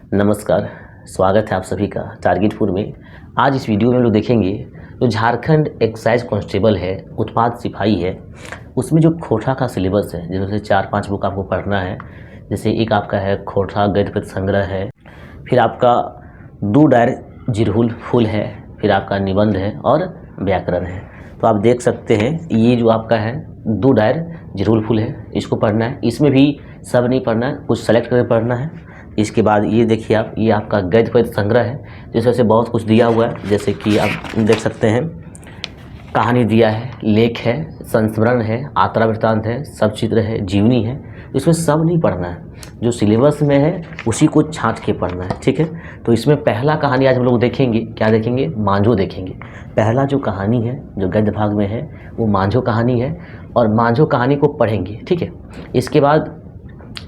नमस्कार, स्वागत है आप सभी का टारगेटपुर में। आज इस वीडियो में हम लोग देखेंगे जो झारखंड एक्साइज कांस्टेबल है, उत्पाद सिपाही है, उसमें जो खोटा का सिलेबस है, जिसमें से 4-5 बुक आपको पढ़ना है। जैसे एक आपका है खोटा गद्य पद्य संग्रह है, फिर आपका दो डायर जिरहुल फूल है, फिर आपका निबंध है और व्याकरण है। तो आप देख सकते हैं ये जो आपका है दो डायर जिरहुल फूल है, इसको पढ़ना है। इसमें भी सब नहीं पढ़ना है, कुछ सेलेक्ट करके पढ़ना है। इसके बाद ये देखिए आप, ये आपका गद्य पद्य संग्रह है, जिसमें से बहुत कुछ दिया हुआ है। जैसे कि आप देख सकते हैं कहानी दिया है, लेख है, संस्मरण है, आत्रा वृत्तांत है, सब चित्र है, जीवनी है। इसमें सब नहीं पढ़ना है, जो सिलेबस में है उसी को छांट के पढ़ना है, ठीक है। तो इसमें पहला कहानी आज हम लोग देखेंगे, क्या देखेंगे? मांझो देखेंगे। पहला जो कहानी है जो गद्य भाग में है वो मांझो कहानी है, और मांझो कहानी को पढ़ेंगे, ठीक है। इसके बाद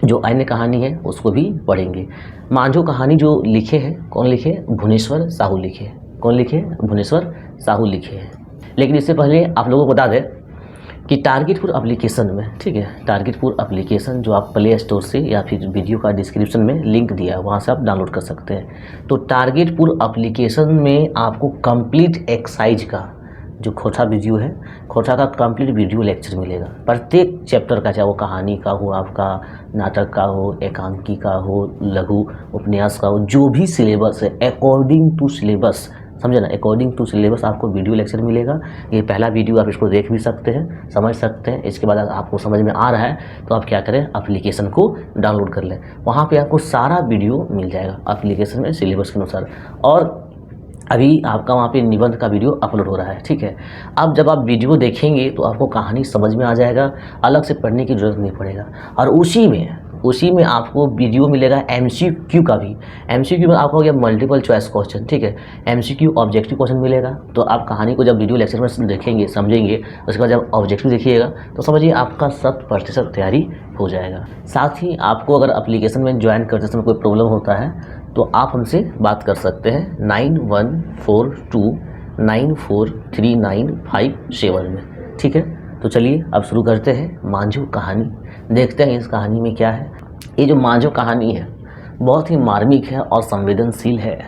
जो अन्य कहानी है उसको भी पढ़ेंगे। मांझो कहानी जो लिखे हैं, कौन लिखे? भुवनेश्वर साहू लिखे हैं। कौन लिखे? भुवनेश्वर साहू लिखे हैं। लेकिन इससे पहले आप लोगों को बता दें कि टारगेटपुर एप्लीकेशन में, ठीक है, टारगेटपुर एप्लीकेशन जो आप प्ले स्टोर से या फिर वीडियो का डिस्क्रिप्शन में लिंक दिया है वहाँ से आप डाउनलोड कर सकते हैं। तो टारगेटपुर एप्लीकेशन में आपको कंप्लीट एक्साइज का जो खोटा वीडियो है, खोटा का कंप्लीट वीडियो लेक्चर मिलेगा। प्रत्येक चैप्टर का, चाहे वो कहानी का हो, आपका नाटक का हो, एकांकी का हो, लघु उपन्यास का हो, जो भी सिलेबस है अकॉर्डिंग टू सिलेबस, समझे ना, अकॉर्डिंग टू सिलेबस आपको वीडियो लेक्चर मिलेगा। ये पहला वीडियो, आप इसको देख भी सकते हैं, समझ सकते हैं। इसके बाद आपको समझ में आ रहा है तो आप क्या करें, एप्लीकेशन को डाउनलोड कर लें। वहाँ पे आपको सारा वीडियो मिल जाएगा एप्लीकेशन में सिलेबस के अनुसार। और अभी आपका वहाँ पे निबंध का वीडियो अपलोड हो रहा है, ठीक है। अब जब आप वीडियो देखेंगे तो आपको कहानी समझ में आ जाएगा, अलग से पढ़ने की ज़रूरत नहीं पड़ेगा। और उसी में आपको वीडियो मिलेगा MCQ का भी। MCQ में आपको हो गया मल्टीपल चॉइस क्वेश्चन, ठीक है। MCQ ऑब्जेक्टिव क्वेश्चन मिलेगा। तो आप कहानी को जब वीडियो लेक्चर में देखेंगे, समझेंगे, उसके बाद जब ऑब्जेक्टिव देखिएगा तो समझिए आपका 100% तैयारी हो जाएगा। साथ ही आपको अगर एप्लीकेशन में ज्वाइन करते समय कोई प्रॉब्लम होता है तो आप हमसे बात कर सकते हैं 9142943957 में, ठीक है। तो चलिए अब शुरू करते हैं मांझो कहानी। देखते हैं इस कहानी में क्या है। ये जो मांझो कहानी है बहुत ही मार्मिक है और संवेदनशील है,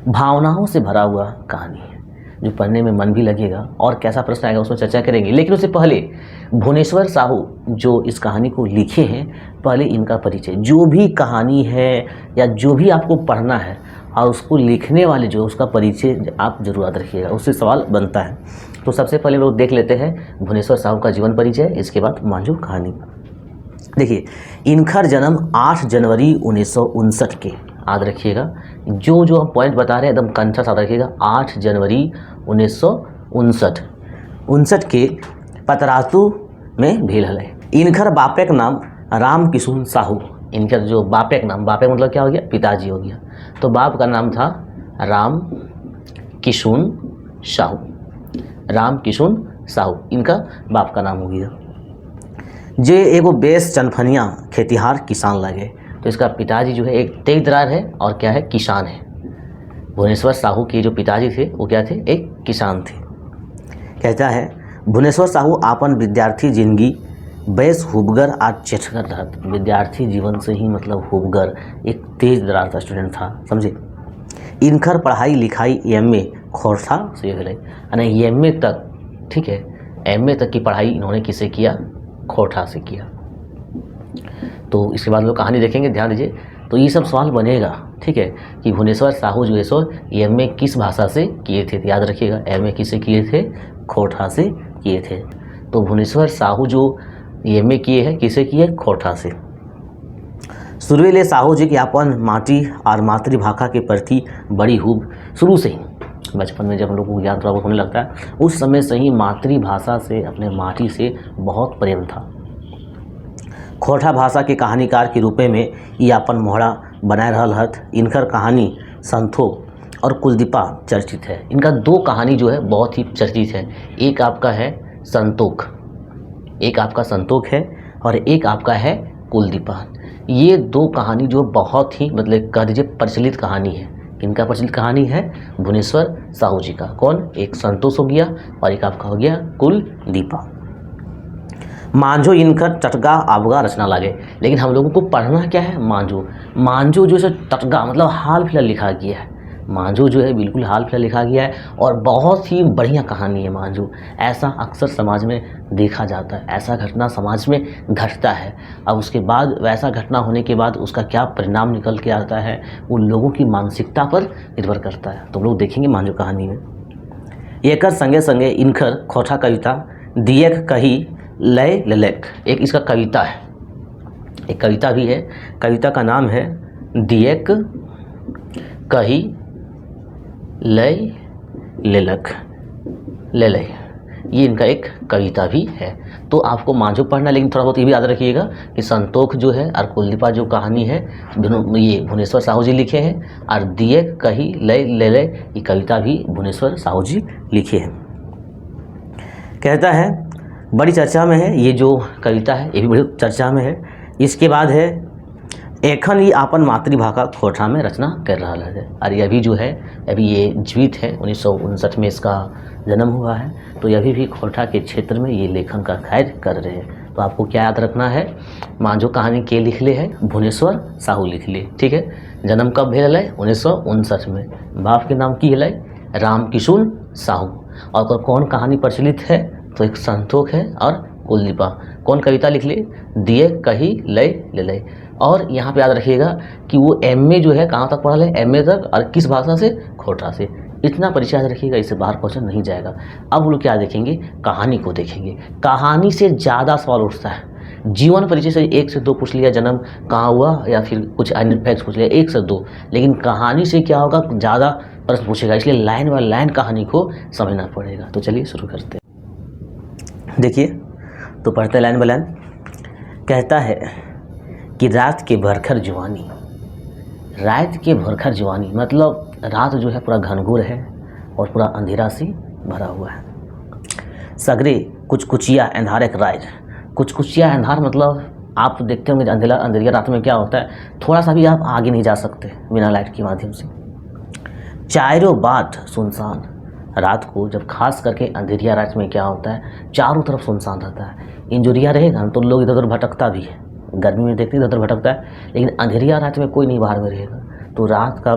भावनाओं से भरा हुआ कहानी है, जो पढ़ने में मन भी लगेगा। और कैसा प्रश्न आएगा उसमें चर्चा करेंगे। लेकिन उससे पहले भुवनेश्वर साहू जो इस कहानी को लिखे हैं, पहले इनका परिचय। जो भी कहानी है या जो भी आपको पढ़ना है और उसको लिखने वाले जो उसका परिचय आप जरूर याद रखिएगा, उससे सवाल बनता है। तो सबसे पहले लोग देख लेते हैं भुवनेश्वर साहू का जीवन परिचय, इसके बाद मांझो कहानी। देखिए, इनका जन्म 8 जनवरी 1959 के, याद रखिएगा, जो हम पॉइंट बता रहे हैं एकदम कंठा याद रखिएगा। 8 जनवरी 1959 के पतरातू में भेल है। इनकर बापे का नाम राम किशुन साहू। इनका जो बापे का नाम, बापे मतलब क्या हो गया? पिताजी हो गया। तो बाप का नाम था राम किशुन साहू। राम किशुन साहू इनका बाप का नाम हो गया। जे एगो बेस चनफनिया खेतिहार किसान लगे। तो इसका पिताजी जो है एक तेजदरार है और क्या है? किसान है। भुवनेश्वर साहू के जो पिताजी थे वो क्या थे? एक किसान थे। कहता है भुवनेश्वर साहू आपन विद्यार्थी जिंदगी बेस हुबगर आज चेठगर रहत। विद्यार्थी जीवन से ही मतलब हुबगर, एक तेजदरार था, स्टूडेंट था, समझे। इनकर पढ़ाई लिखाई MA खोरठा से भेल, यानी MA तक, ठीक है, MA तक की पढ़ाई इन्होंने किसे किया? खोरठा से किया। तो इसके बाद लोग कहानी देखेंगे, ध्यान दीजिए। तो ये सब सवाल बनेगा, ठीक है, कि भुवनेश्वर साहू जो है सो MA किस भाषा से किए थे? तो याद रखिएगा MA किससे किए थे? खोरठा से किए थे। तो भुवनेश्वर साहू जो MA किए हैं किसे किए? खोरठा से। शुरुएले साहू जी की अपन माटी और मातृभाषा के प्रति बड़ी खूब, शुरू से ही बचपन में जब हम लोग को ज्ञान थोड़ा बहुत होने लगता है उस समय से ही मातृभाषा से, अपने माटी से बहुत प्रेम था। खोरठा भाषा के कहानीकार के रूप में ये अपन मोहरा बनाए रहल हत। इनकर कहानी संतोख और कुलदीपा चर्चित है। इनका 2 कहानी जो है बहुत ही चर्चित है। एक आपका है संतोख, एक आपका संतोख है, और एक आपका है कुलदीपा। ये 2 कहानी जो बहुत ही मतलब कह दीजिए प्रचलित कहानी है। इनका प्रचलित कहानी है भुवनेश्वर साहू जी का। कौन? एक संतोष हो गया और एक आपका हो गया कुलदीपा। मांझो इनकर टटगा आवगा रचना लागे। लेकिन हम लोगों को पढ़ना क्या है, मांझो। मांझो जो है टटगा मतलब हाल फिलहाल लिखा गया है। मांझो जो है बिल्कुल हाल फिलहाल लिखा गया है और बहुत ही बढ़िया कहानी है मांझो। ऐसा अक्सर समाज में देखा जाता है, ऐसा घटना समाज में घटता है। अब उसके बाद वैसा घटना होने के बाद उसका क्या परिणाम निकल के आता है वो लोगों की मानसिकता पर निर्भर करता है। तो हम लोग देखेंगे मांझो कहानी में। एकर संगे संगे इनकर खोटा कविता दिएक कही लय ललेक, एक इसका कविता है, एक कविता भी है। कविता का नाम है दिएक कही लय लेलक, ले ये इनका एक कविता भी है। तो आपको मांझो पढ़ना, लेकिन थोड़ा बहुत ये भी याद रखिएगा कि संतोष जो है और कुलदीपा जो कहानी है ये भुवनेश्वर साहू जी लिखे हैं, और दिएक कही लय ले ये कविता भी भुवनेश्वर साहू जी लिखे हैं। कहता है बड़ी चर्चा में है ये जो कविता है, ये भी बड़ी चर्चा में है। इसके बाद है एखन ये आपन मातृभाषा खोटा में रचना कर रहा है, और यह भी जो है अभी ये जीवित है, 1959 में इसका जन्म हुआ है। तो यह भी खोटा के क्षेत्र में ये लेखन का कार्य कर रहे हैं। तो आपको क्या याद रखना है, मांझो कहानी के लिख ले है, भुवनेश्वर साहू लिख ले। ठीक है, जन्म कब भेल है, 1959 में। बाप के नाम की है रामकिशुन साहू। और कौन कहानी प्रचलित है, तो एक संतोष है और कुलदीपा। कौन कविता लिख ले, दिए कही लय ले। और यहाँ पे याद रखिएगा कि वो एमए जो है कहाँ तक पढ़ा है, एमए तक, और किस भाषा से, खोटा से। इतना परिचय याद रखिएगा, इससे बाहर क्वेश्चन नहीं जाएगा। अब वो लोग क्या देखेंगे, कहानी को देखेंगे। कहानी से ज़्यादा सवाल उठता है। जीवन परिचय से 1 से 2 पूछ लिया, जन्म कहाँ हुआ या फिर कुछ अन्य फैक्ट्स पूछ लिया, 1 से 2। लेकिन कहानी से क्या होगा, ज़्यादा प्रश्न पूछेगा, इसलिए लाइन बाय लाइन कहानी को समझना पड़ेगा। तो चलिए शुरू करते हैं। देखिए तो पढ़ते लाइन बाय लाइन। कहता है कि रात के भरखर जवानी, रात के भरखर जवानी मतलब रात जो है पूरा घनघोर है और पूरा अंधेरा से भरा हुआ है। सगरे कुछ कुचिया अंधार एक रात, कुछ कुचिया अंधार मतलब आप देखते होंगे अंधेरिया रात में क्या होता है, थोड़ा सा भी आप आगे नहीं जा सकते बिना लाइट के माध्यम से। चारों बात सुनसान, रात को जब खास करके अंधेरिया रात में क्या होता है, चारों तरफ सुनसान रहता है। इंजोरिया रहेगा तो लोग इधर उधर भटकता भी है, गर्मी में देखते इधर उधर भटकता है, लेकिन अंधेरिया रात में कोई नहीं बाहर में रहेगा। तो रात का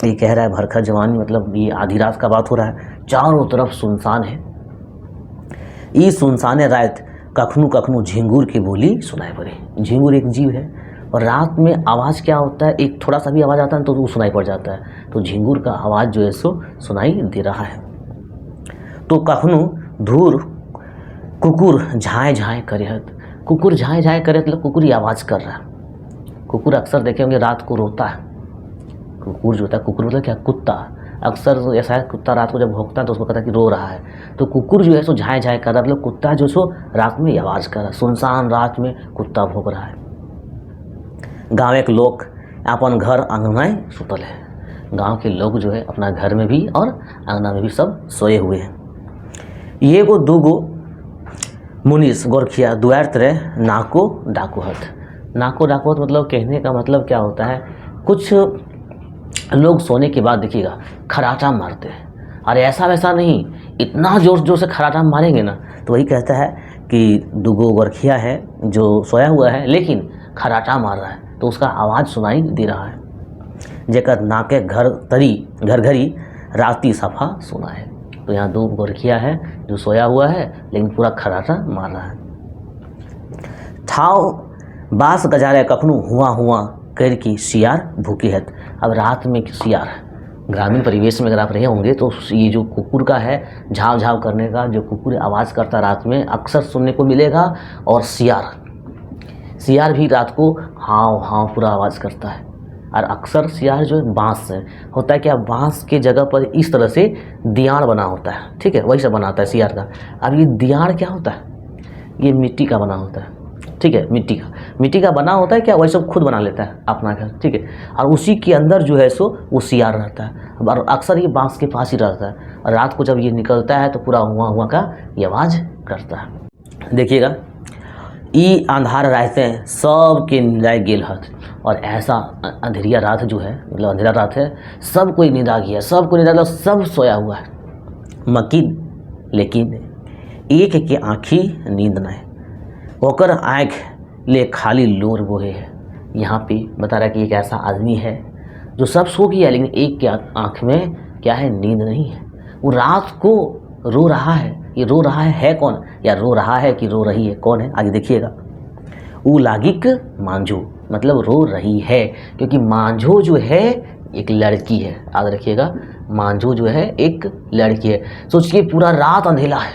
ये कह रहा है भरखर जवानी मतलब ये आधी रात का बात हो रहा है, चारों तरफ सुनसान है। ये सुनसान रात कखनू कखनू झिंगुर की बोली सुनाई पड़े। झिंगुर एक जीव है और रात में आवाज़ क्या होता है, एक थोड़ा सा भी आवाज़ आता है तो वो सुनाई पड़ जाता है। तो झिंगुर का आवाज़ जो है सो सुनाई दे रहा है। तो कखनू धूर कुकुर झाए झाए करेहत, कुकुर झाए झाए करे मतलब कुकुर ही आवाज़ कर रहा है। कुकुर अक्सर देखे होंगे रात को रोता है। कुकुर जो होता है, कुकुर मतलब क्या, कुत्ता। अक्सर ऐसा है, कुत्ता रात को जब भौंकता है तो उसको कहता है कि रो रहा है। तो कुकुर जो है सो झाए झाए कर रहा है, मतलब कुत्ता जो सो रात में आवाज़ कर रहा है। सुनसान रात में कुत्ता भौंक रहा है। गाँव एक लोग अपन घर आंगनाएँ सुतल है, गाँव के लोग जो है अपना घर में भी और आंगना में भी सब सोए हुए हैं। ये गो दूगो मुनीस गोरखिया दुआर तरह नाको डाकुहत। नाको डाकुहत मतलब कहने का मतलब क्या होता है, कुछ लोग सोने के बाद देखिएगा खराटा मारते हैं, और ऐसा वैसा नहीं, इतना जोर जोर से खराटा मारेंगे ना। तो वही कहता है कि दुगो गोरखिया है जो सोया हुआ है लेकिन खराटा मार रहा है, तो उसका आवाज़ सुनाई दे रहा है। जेकर नाके घर तरी घर घरी राती सफा सुना है। तो यहाँ 2 गोरखिया है जो सोया हुआ है लेकिन पूरा खराटा मार रहा है। ठाव बास गजारे कखनू हुआ हुआ कर की सियार भूखी है। अब रात में सियार, ग्रामीण परिवेश में अगर आप रहे होंगे तो ये जो कुकुर का है झाव झाव करने का, जो कुकुर आवाज़ करता रात में अक्सर सुनने को मिलेगा। और सियार भी रात को हाव हाव पूरा आवाज़ करता है। और अक्सर सियार जो है बांस से होता है, क्या बांस के जगह पर इस तरह से दियाड़ बना होता है, ठीक है, वही सब बनाता है सियार का। अब ये दियाड़ क्या होता है, ये मिट्टी का बना होता है, ठीक है, मिट्टी का बना होता है। क्या वही सब खुद बना लेता है अपना घर, ठीक है, और उसी के अंदर जो है सो वो सियार रहता है। और अक्सर ये बांस के पास ही रहता है, और रात को जब ये निकलता है तो पूरा हुआ हुआ का ये आवाज़ करता है। देखिएगा, ई अंधार रहते सब के निराय गेल हथ। और ऐसा अंधेरिया रात जो है, मतलब अंधेरा रात है, सब कोई निदा गया, सबको निदा, मतलब सब सोया हुआ है। मकीन लेकिन एक के आँखी नींद न है। ओकर आँख ले खाली लोर बोहे है। यहाँ पे बता रहा है कि एक ऐसा आदमी है जो सब सो गया लेकिन एक के आँख में क्या है, नींद नहीं है। वो रात को रो रहा है। ये रो रहा है कौन, या रो रहा है कि रो रही है, कौन है आगे देखिएगा। ऊ लागिक मांझो, मतलब रो रही है, क्योंकि मांझो जो है एक लड़की है। याद रखिएगा, मांझो जो है एक लड़की है। सोचिए पूरा रात अंधेला है,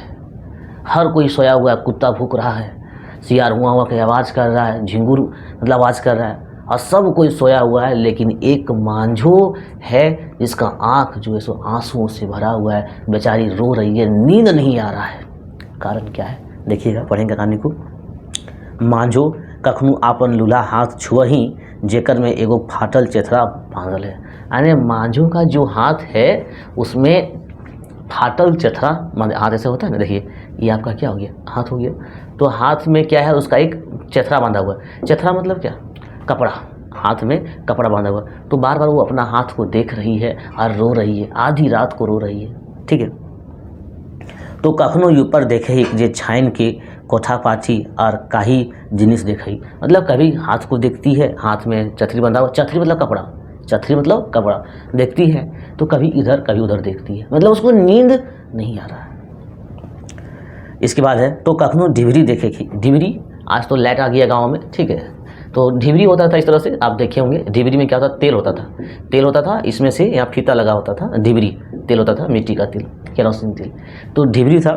हर कोई सोया हुआ है, कुत्ता भूक रहा है, सियार हुआ हुआ की आवाज़ कर रहा है, झिंगुर मतलब आवाज़ कर रहा है, और सब कोई सोया हुआ है, लेकिन एक मांझो है जिसका आँख जो है सो आंसुओं से भरा हुआ है, बेचारी रो रही है, नींद नहीं आ रहा है। कारण क्या है देखिएगा, पढ़ेंगे कहानी को। मांझो कखनू आपन लूला हाथ छुअही जेकर में एगो फाटल चेथरा बांधल है। यानी मांझो का जो हाथ है उसमें फाटल चेथरा, हाथ ऐसे होता है ना, देखिए ये आपका क्या हो गया, हाथ हो गया। तो हाथ में क्या है, उसका एक चेथरा बांधा हुआ है। चेथरा मतलब क्या, कपड़ा, हाथ में कपड़ा बांधा हुआ। तो बार बार वो अपना हाथ को देख रही है और रो रही है, आधी रात को रो रही है, ठीक है। तो कखनो ऊपर देखे जे छाइन के कोठा पाछी और काही जिनिस देखई, मतलब कभी हाथ को देखती है, हाथ में छतरी बंधा हुआ, छतरी मतलब कपड़ा, छतरी मतलब कपड़ा देखती है, तो कभी इधर कभी उधर देखती है, मतलब उसको नींद नहीं आ रहा है। इसके बाद है तो कखनो ढिबरी देखेगी। ढिबरी, आज तो लाइट आ गया गाँव में, ठीक है। तो ढिबरी होता था इस तरह से, आप देखे होंगे। ढिबरी में क्या होता, तेल होता था, तेल होता था, इसमें से यहाँ फीता लगा होता था, ढिबरी तेल होता था, मिट्टी का तेल, केरोसिन तेल, तो ढिबरी था।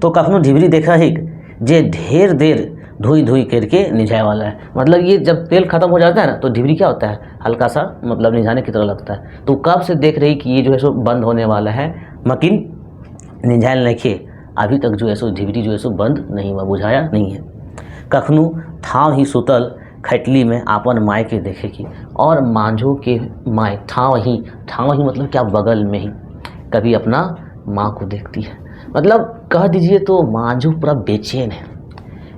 तो कखनो ढिबरी देखा है जे ढेर देर धोई धोई करके निझाए वाला है, मतलब ये जब तेल खत्म हो जाता है ना तो ढिबरी क्या होता है, हल्का सा मतलब निझाने की तरह लगता है। तो कब से देख रही कि ये जो है सो बंद होने वाला है, मकिन निझायल नहीं, अभी तक जो है सो ढिबरी जो है सो बंद नहीं हुआ, बुझाया नहीं है। कखनू ठाव ही सुतल खटली में आपन माय के देखेगी, और मांझो के माय ठाव ही मतलब क्या, बगल में ही कभी अपना माँ को देखती है। मतलब कह दीजिए तो मांझो पूरा बेचैन है,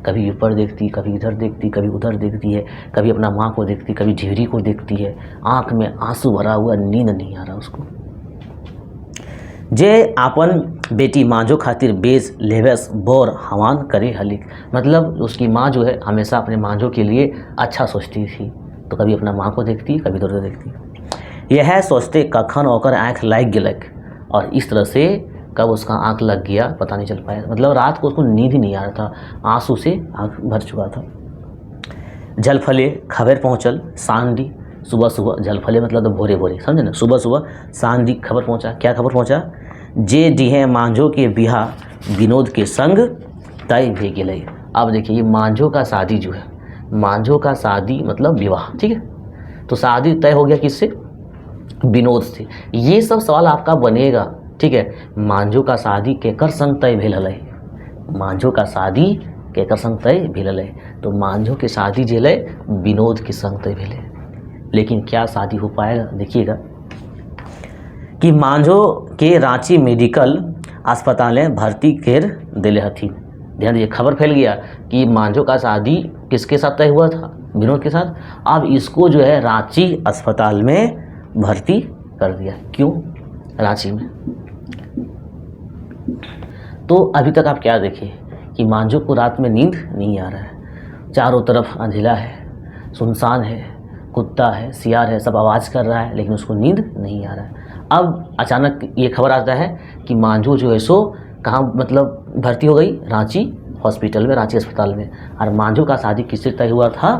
कभी ऊपर देखती, कभी इधर देखती, कभी उधर देखती है, कभी अपना माँ को देखती, कभी ढिबरी को देखती है, आँख में आंसू भरा हुआ, नींद नहीं आ रहा उसको। जे आपन बेटी मांझो खातिर बेच लेवस बोर हवान करे हलिक, मतलब उसकी माँ जो है हमेशा अपने मांझो के लिए अच्छा सोचती थी, तो कभी अपना माँ को देखती, कभी इधर उधर देखती। यह सोचते कखन ओकर आँख लाग गेलक, और इस तरह से कब उसका आँख लग गया पता नहीं चल पाया, मतलब रात को उसको नींद ही नहीं आ रहा था, आंसू से आँख भर चुका था। जलफले खबर पहुँचल सांडी, सुबह सुबह, जलफले मतलब तो भोरे भोरे, समझे ना, सुबह सुबह सांडी खबर पहुँचा। क्या खबर पहुँचा, जे डिहे मांझो के बिहा विनोद के संग तय भे गेलै। अब देखिए ये मांझो का शादी जो है, मांझो का शादी मतलब विवाह, ठीक है। तो शादी तय हो गया किससे, विनोद से। ये सब सवाल आपका बनेगा, ठीक है। मांझो का शादी केकर संग तय भेल है, मांझो का शादी केकर संग तय भेल है, तो मांझो के शादी जे है विनोद के संग तय भेल है। लेकिन क्या शादी हो पाएगा, देखिएगा कि मांझो के रांची मेडिकल अस्पताल में भर्ती कर दिले हथिन। ध्यान दीजिए, खबर फैल गया कि मांझो का शादी किसके साथ तय हुआ था, विनोद के साथ। अब इसको जो है रांची अस्पताल में भर्ती कर दिया। क्यों रांची में, तो अभी तक आप क्या देखें कि मांझो को रात में नींद नहीं आ रहा है, चारों तरफ अंधेला है, सुनसान है, कुत्ता है, सियार है, सब आवाज़ कर रहा है, लेकिन उसको नींद नहीं आ रहा है। अब अचानक ये खबर आता है कि मांझो जो है सो कहाँ मतलब भर्ती हो गई, रांची हॉस्पिटल में, रांची अस्पताल में। और मांझो का शादी किससे तय हुआ था,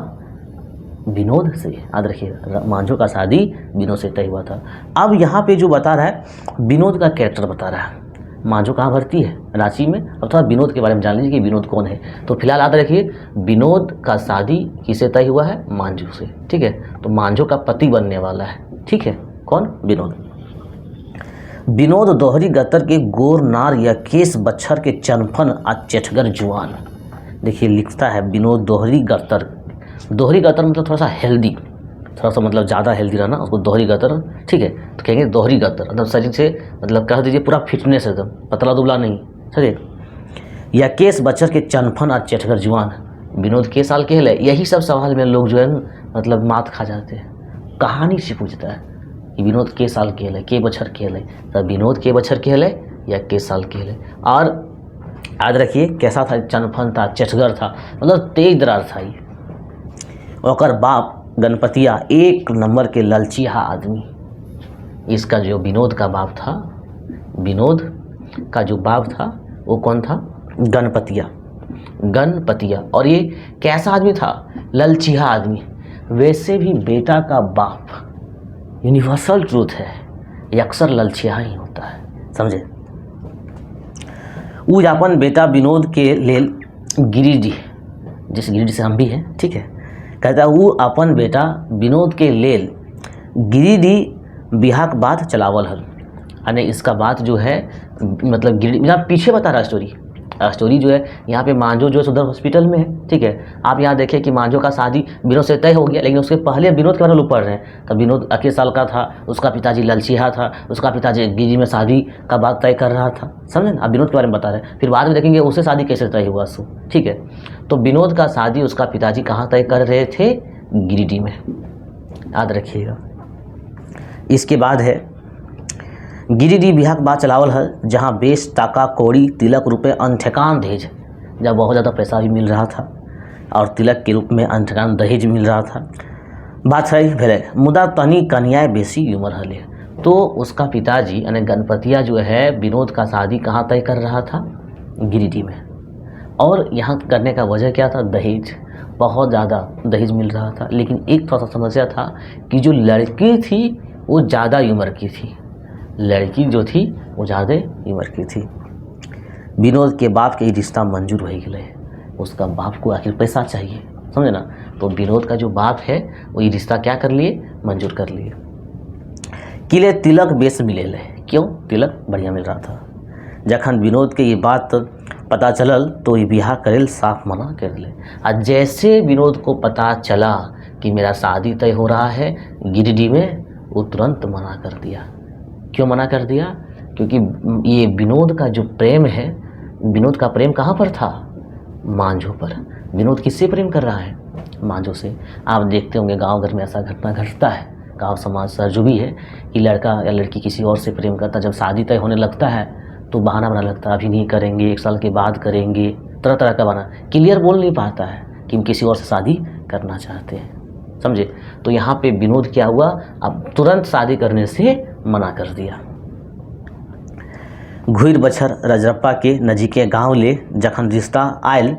विनोद से। याद रखिएगा, मांझो का शादी विनोद से तय हुआ था। अब यहाँ पे जो बता रहा है, विनोद का कैरेक्टर बता रहा है। मांझो कहाँ भर्ती है, रांची में। अब थोड़ा विनोद के बारे में जान लीजिए कि विनोद कौन है। तो फिलहाल याद रखिए, विनोद का शादी किससे तय हुआ है, मांझो से, ठीक है। तो मांझो का पति बनने वाला है, ठीक है, कौन, विनोद। विनोद दोहरी गतर के गोर नार या केस बच्छर के चनफन आ चेठगर जुआन। देखिए लिखता है विनोद दोहरी गतर, दोहरी गतर मतलब थोड़ा सा हेल्दी, थोड़ा सा मतलब ज़्यादा हेल्दी रहना, उसको दोहरी गतर, ठीक है। तो कहेंगे दोहरी गतर मतलब शरीर से मतलब कह दीजिए पूरा फिटनेस एकदम, पतला दुबला नहीं, समझे। या केस बच्छर के चनफन और चेठगर जुआन, विनोद के साल के है, यही सब सवाल में लोग जो है मतलब मात खा जाते हैं। कहानी से पूछता है कि विनोद के साल के है, के बच्छर के है, तो विनोद के बच्छर के है या के साल के है। और याद रखिए कैसा था, चनफन था, चटगर था, मतलब तेज दरार था ये। और बाप गणपतिया एक नंबर के ललचिया आदमी। इसका जो विनोद का बाप था, विनोद का जो बाप था वो कौन था? गणपतिया। गणपतिया। और ये कैसा आदमी था? ललचिया आदमी। वैसे भी बेटा का बाप यूनिवर्सल ट्रूथ है, ये अक्सर ललचिया ही होता है, समझे। वो अपन बेटा विनोद के लेल गिरिडीह, जिस गिरिडीह से हम भी हैं, ठीक है, कहता वो अपन बेटा विनोद के लेल गिरिडीह बिहाक बात चलावल हल। यानी इसका बात जो है मतलब गिरिडीह, यहाँ पीछे बता रहा स्टोरी जो है यहाँ पे मांझो जो है उधर हॉस्पिटल में है, ठीक है। आप यहाँ देखिए कि मांझो का शादी विनोद से तय हो गया, लेकिन उसके पहले विनोद के बारे में लोग पढ़ रहे हैं। तब विनोद 21 साल का था, उसका पिताजी ललचिया था, उसका पिताजी गिरिडीह में शादी का बात तय कर रहा था, समझे ना। आप विनोद के बारे में बता रहे हैं, फिर बाद में देखेंगे उससे शादी कैसे तय हुआ सो, ठीक है। तो विनोद का शादी उसका पिताजी कहाँ तय कर रहे थे? गिरिडीह में, याद रखिएगा। इसके बाद है गिरिडीह बिहाक बात चलावल है, जहाँ बेश टाका कौड़ी तिलक रुपये अनठेकान दहेज, जब बहुत ज़्यादा पैसा भी मिल रहा था और तिलक के रूप में अनठेकान दहेज मिल रहा था। बात है भेले मुदा तनी कन्याएँ बेसी उम्र हले। तो उसका पिताजी यानी गणपतिया जो है विनोद का शादी कहाँ तय कर रहा था? गिरिडीह में। और यहाँ करने का वजह क्या था? दहेज, बहुत ज़्यादा दहेज मिल रहा था। लेकिन एक थोड़ा सा समस्या था कि जो लड़की थी वो ज़्यादा उम्र की थी, लड़की जो थी वो ज़्यादा उम्र की थी। विनोद के बाप के रिश्ता मंजूर हो गए, उसका बाप को आखिर पैसा चाहिए, समझे ना। तो विनोद का जो बाप है वो ये रिश्ता क्या कर लिए? मंजूर कर लिए। किले तिलक बेस मिले ले, क्यों? तिलक बढ़िया मिल रहा था। जखन विनोद के ये बात पता चलल तो ये बिहार करेल साफ मना कर ले। और जैसे विनोद को पता चला कि मेरा शादी तय हो रहा है गिरिडीह में, वो तुरंत मना कर दिया। क्यों मना कर दिया? क्योंकि ये विनोद का जो प्रेम है, विनोद का प्रेम कहाँ पर था? मांझो पर। विनोद किससे प्रेम कर रहा है? मांझो से। आप देखते होंगे गांव घर में ऐसा घटना घटता है, गांव समाज सर जो भी है, कि लड़का या लड़की किसी और से प्रेम करता, जब शादी तय होने लगता है तो बहाना बना लगता है, अभी नहीं करेंगे, 1 साल के बाद करेंगे, तरह तरह का बहाना, क्लियर बोल नहीं पाता है कि हम किसी और से शादी करना चाहते हैं, समझे। तो यहाँ पे विनोद क्या हुआ? अब तुरंत शादी करने से मना कर दिया। घुर बछर रजरप्पा के नजीके गांव ले जखन रिश्ता आयल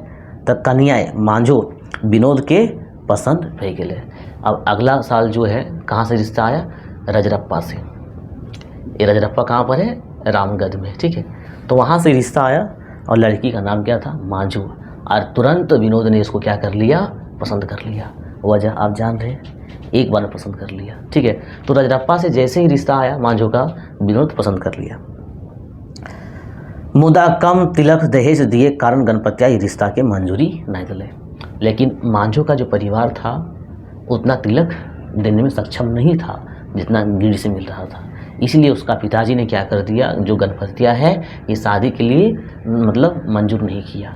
त कन्याएँ मांझो विनोद के पसंद भे गए। अब अगला साल जो है कहाँ से रिश्ता आया? रजरप्पा से। ये रजरप्पा कहाँ पर है? रामगढ़ में, ठीक है। तो वहाँ से रिश्ता आया और लड़की का नाम क्या था? मांझो। और तुरंत विनोद ने इसको क्या कर लिया? पसंद कर लिया। वजह आप जान रहे हैं, एक बार में पसंद कर लिया, ठीक है। तो रजरप्पा से जैसे ही रिश्ता आया मांझो का, विनोद पसंद कर लिया। मुदा कम तिलक दहेज दिए कारण गणपतिया रिश्ता के मंजूरी नहीं दिले। लेकिन मांझो का जो परिवार था उतना तिलक देने में सक्षम नहीं था जितना गिरिडीह से मिल रहा था। इसलिए उसका पिताजी ने क्या कर दिया, जो गणपतिया है ये शादी के लिए मतलब मंजूर नहीं किया।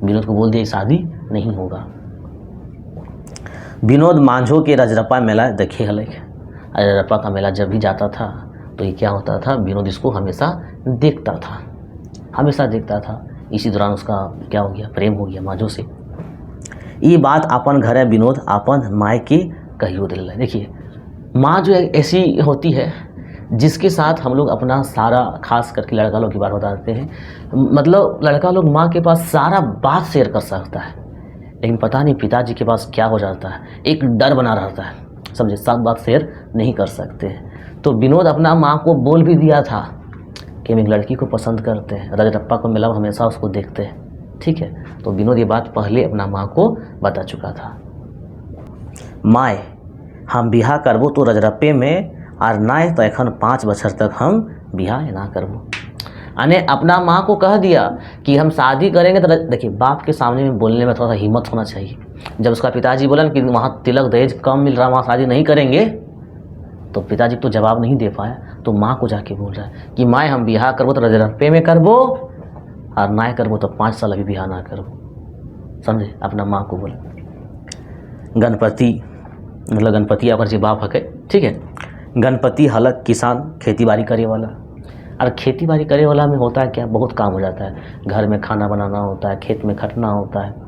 विनोद को बोल दिया शादी नहीं होगा। विनोद मांझो के रजरप्पा मेला देखे हल। रजरप्पा का मेला जब भी जाता था तो ये क्या होता था, विनोद इसको हमेशा देखता था, हमेशा देखता था। इसी दौरान उसका क्या हो गया? प्रेम हो गया मांझो से। ये बात अपन घर विनोद अपन माँ के कहियो दिल। देखिए माँ जो ऐसी होती है जिसके साथ हम लोग अपना सारा, खास करके लड़का लोग की बात बताते हैं, मतलब लड़का लोग माँ के पास सारा बात शेयर कर सकता है, लेकिन पता नहीं पिताजी के पास क्या हो जाता है, एक डर बना रहता है, समझे, सब बात शेयर नहीं कर सकते हैं। तो विनोद अपना माँ को बोल भी दिया था कि हम एक लड़की को पसंद करते हैं, रजरप्पा को मिला हमेशा उसको देखते हैं, ठीक है। तो विनोद ये बात पहले अपना माँ को बता चुका था। माए हम बिहा करबो तो रजरप्पे में, और नाय तो एखन 5 बछर तक हम बिहा ना करबो। यानी अपना माँ को कह दिया कि हम शादी करेंगे। तो देखिए बाप के सामने में बोलने में थोड़ा सा हिम्मत होना चाहिए। जब उसका पिताजी बोला कि वहाँ तिलक दहेज कम मिल रहा, वहाँ शादी नहीं करेंगे, तो पिताजी तो जवाब नहीं दे पाया। तो माँ को जाके बोल रहा है कि माँ हम बिहा करबो तो रजरप्पे में करबो, और ना करबो तो 5 साल अभी बिहा ना करबो, समझे। अपना माँ को बोला। गणपति मतलब गणपति अगर जी बाप हके, ठीक है। गणपति हलक किसान खेती बाड़ी करे वाला, और खेती बाड़ी करे वाला में होता है क्या, बहुत काम हो जाता है, घर में खाना बनाना होता है, खेत में खटना होता है।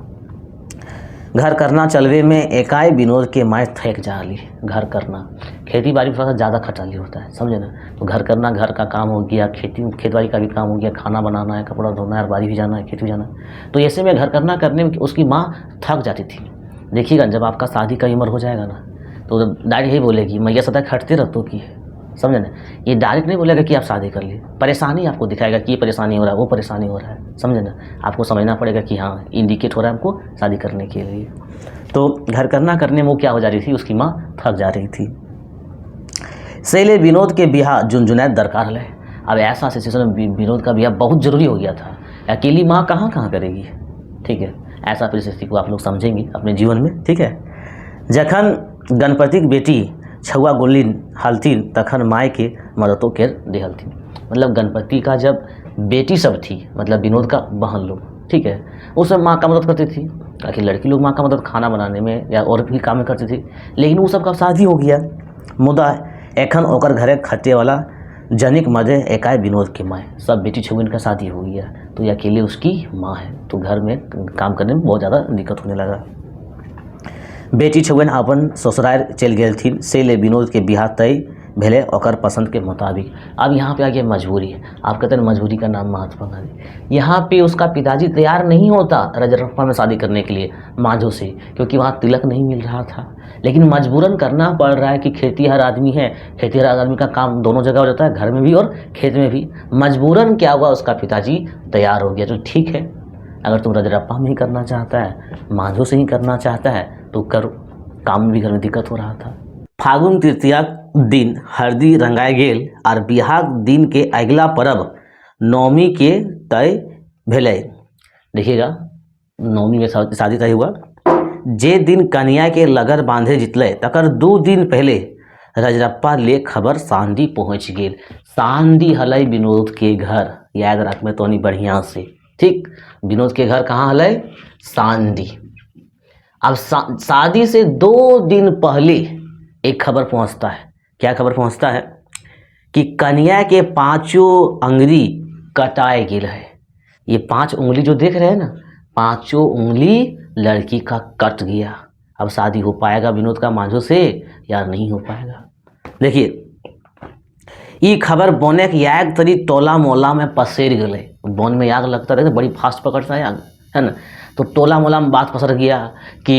घर करना चलवे में एकाई विनोद के माय थक जाली। घर करना खेती बाड़ी में थोड़ा सा ज़्यादा खटाली होता है, समझे ना। तो घर करना, घर का काम हो गया, खेत बाड़ी का भी काम हो गया, खाना बनाना है, कपड़ा धोना है, बाड़ी भी जाना है, खेत भी जाना है। तो ऐसे में घर करना करने में उसकी माँ थक जाती थी। देखिएगा जब आपका शादी का उम्र हो जाएगा ना, तो डायरेक्ट यही बोलेगी मैया सदा खटते रहते कि, समझे ना। ये डायरेक्ट नहीं बोलेगा कि आप शादी कर लिए, परेशानी आपको दिखाएगा कि ये परेशानी हो रहा है, वो परेशानी हो रहा है, समझे ना। आपको समझना पड़ेगा कि हाँ इंडिकेट हो रहा है हमको शादी करने के लिए। तो घर करना करने में वो क्या हो जा रही थी, उसकी माँ थक जा रही थी। सेले विनोद के बिहा झुनझुनैत दरकार है। अब ऐसा सिचुएशन में विनोद का बिहा बहुत जरूरी हो गया था। अकेली माँ कहाँ करेगी, ठीक है। ऐसा परिस्थिति को आप लोग समझेंगे अपने जीवन में, ठीक है। जखन गणपति की बेटी छुआ गुल्लिन हलथिन तखन माय के मददों के देहलथिन। मतलब गणपति का जब बेटी सब थी, मतलब विनोद का बहन लोग, ठीक है, उस समय माँ का मदद करती थी। ताकि लड़की लोग माँ का मदद खाना बनाने में या और भी काम में करती थी, लेकिन वो सब का शादी हो गया। मुदा एखन ओकर घरे खटे वाला जनिक मजे एकाय विनोद के माँ, सब बेटी छुगिन का शादी हो गया, तो ये अकेले उसकी माँ है। तो घर में काम करने में बहुत ज़्यादा दिक्कत होने लगा। बेटी छुगन अपन ससुराल चल गेलथिन, से ले विनोद के बिहा तय भेले ओकर पसंद के मुताबिक। अब यहाँ पे आ गया मजबूरी है। आप कहते हैं मजबूरी का नाम महत्वपूर्ण है। यहाँ पे उसका पिताजी तैयार नहीं होता रजरप्पा में शादी करने के लिए मांझो से, क्योंकि वहाँ तिलक नहीं मिल रहा था। लेकिन मजबूरन करना पड़ रहा है कि खेतीहर आदमी है, खेतीहर आदमी का काम दोनों जगह हो जाता है, घर में भी और खेत में भी। मजबूरन क्या हुआ, उसका पिताजी तैयार हो गया। तो ठीक है, अगर तुम रजरप्पा में ही करना चाहता है, मांझो से ही करना चाहता है तो करो। काम में भी घर में दिक्कत हो रहा था। फागुन तृतीया दिन हरदी रंगाए गेल और बिहार दिन के अगला पर्व नवमी के तय भेले। देखिएगा नवमी में शादी तय हुआ। जे दिन कन्या के लगन बांधे जितले तकर 2 दिन पहले रजरप्पा ले खबर सांदी पहुँच गेल। सांदी हलै विनोद के घर, याद रख में तोनी बढ़िया से, ठीक। विनोद के घर कहाँ हलै, सांदी। अब शादी से 2 दिन पहले एक खबर पहुंचता है। क्या खबर पहुंचता है कि कन्या के 5 अंगुली कटाए गेल है। ये 5 उंगली जो देख रहे हैं ना, 5 उंगली लड़की का कट गया। अब शादी हो पाएगा विनोद का मांझो से या नहीं हो पाएगा। देखिए ये खबर बने के आग तरी टोला मोहल्ला में पसर गए। वन में आग लगता रहे तो बड़ी फास्ट पकड़ता है आग, है ना। तो टोला मोहल्ला में बात पसर गया कि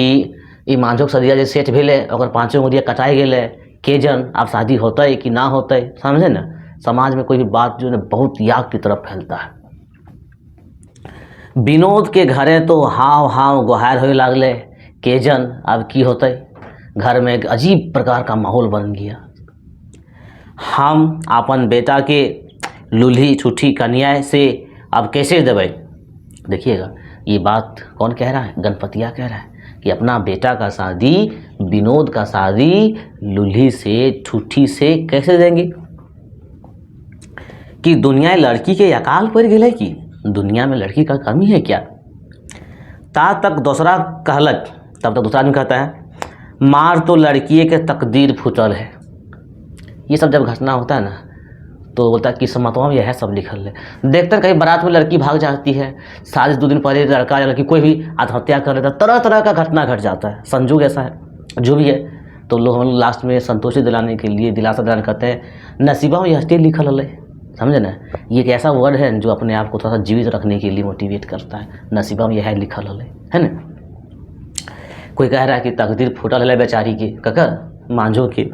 ये मांझो के सदिया जे सेट भेले और 5 उंगलिया कटाई गेले, के जन अब शादी होता है कि ना होता है, समझे ना। समाज में कोई भी बात जो है बहुत याग की तरफ फैलता है। विनोद के घरे तो हाव हाव गुहार होने लगले, के जन अब की होता है। घर में एक अजीब प्रकार का माहौल बन गया। हम अपन बेटा के लूल्ही छुट्टी कन्या से अब कैसे देवे। देखिएगा ये बात कौन कह रहा है, गणपतिया कह रहा है कि अपना बेटा का शादी, विनोद का शादी लूल्ही से ठुठी से कैसे देंगे। कि दुनिया लड़की के अकाल पड़ गए कि दुनिया में लड़की का कमी है क्या। ता तक दूसरा कहलक, तब तक दूसरा आदमी कहता है मार तो लड़की के तकदीर फुटल है। ये सब जब घटना होता है ना तो बोलता है किस्मतों में यह है सब लिखल है। देखते हैं कहीं बारात में लड़की भाग जाती है, शादी 2 दिन पहले लड़का या लड़की कोई भी आत्महत्या कर लेता है, तरह तरह का घटना घट जाता है। संजोग ऐसा है जो भी है। तो लोग हम लास्ट में संतोषी दिलाने के लिए, दिलासा दिलाने कहते हैं नसीबा में यह लिखल है, समझे ना। ये एक ऐसा वर्ड है जो अपने आप को थोड़ा सा जीवित रखने के लिए मोटिवेट करता है। नसीबा में यह लिखल है ना। कोई कह रहा है कि तकदीर फूटल है बेचारी के, ककर मांझो के।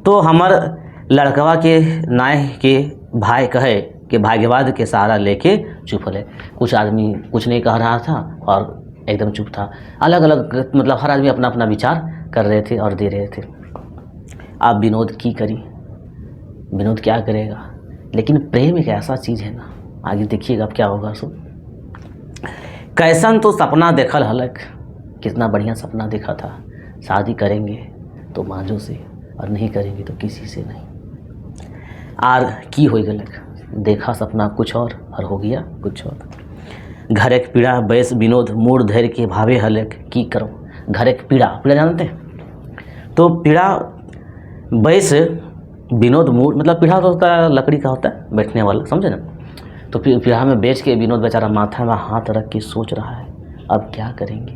तो हमार लड़कवा के नाय के भाई कहे कि भाग्यवाद के सहारा लेके चुप है। कुछ आदमी कुछ नहीं कह रहा था और एकदम चुप था। अलग अलग मतलब हर आदमी अपना अपना विचार कर रहे थे और दे रहे थे। अब विनोद की करी, विनोद क्या करेगा। लेकिन प्रेम एक ऐसा चीज़ है ना, आगे देखिएगा अब क्या होगा। सो कैसन तो सपना देखल हलक, कितना बढ़िया सपना देखा था, शादी करेंगे तो मांझो से और नहीं करेंगे तो किसी से नहीं। आर की हो गलक, देखा सपना कुछ और हो गया कुछ और। घर एक पीड़ा बैस विनोद मूड धैर्य के भावे हलक, की करो। घर एक पीड़ा, पीड़ा जानते हैं तो पीड़ा बैस विनोद मूड मतलब पीढ़ा तो होता है लकड़ी का होता है बैठने वाला, समझे ना। तो फिर पीढ़ा में बेच के विनोद बेचारा माथा में हाथ रख के सोच रहा है अब क्या करेंगे।